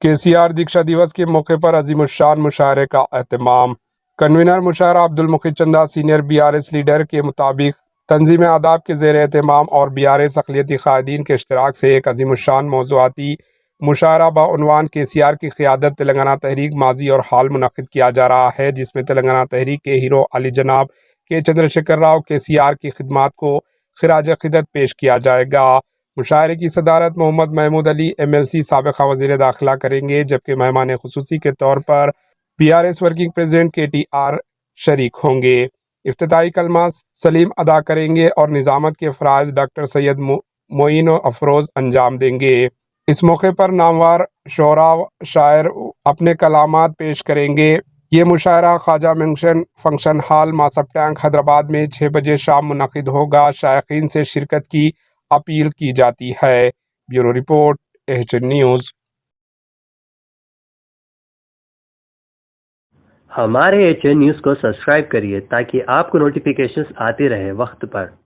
KCR दीक्षा दिवस के मौके पर अजीम उशान मुशायरे का एहतमाम। कन्वीनर मुशायरा अब्दुल मुखी चंदा सीनियर BRS लीडर के मुताबिक तंजीम आदाब के ज़ेर एहतमाम और BRS अक़लियती क़ायदीन के इश्तराक से एक अजीम उशान मौज़ूआती मुशायरा बउनवान KCR की क़ियादत तेलंगाना तहरीक माजी और हाल मुनक़िद किया जा रहा है, जिसमें तेलंगाना तहरीक के हीरो अली जनाब के चंद्रशेखर राव KCR की खिदमात को ख़िराज अक़ीदत पेश किया जाएगा। मुशायरे की सदारत मोहम्मद महमूद अली MLC साबिक़ा वज़ीर दाखिला करेंगे, जबकि मेहमान खुसूसी के तौर पर BRS वर्किंग प्रेसिडेंट KTR शरीक होंगे। इफ्तिताई कलमा सलीम अदा करेंगे और निज़ामत के फ़राइज़ डॉक्टर सैयद मोइन अफरोज़ अंजाम देंगे। इस मौके पर नामवर शोरा शायर अपने कलामात पेश करेंगे। ये मुशायरा Khwaja mansion function hall Masab tank Hyderabad में 6 बजे शाम मुनक़िद होगा। शायकीन से शिरकत की अपील की जाती है। Bureau report AHN news. हमारे AHN न्यूज़ को सब्सक्राइब करिए ताकि आपको नोटिफिकेशंस आते रहे वक्त पर।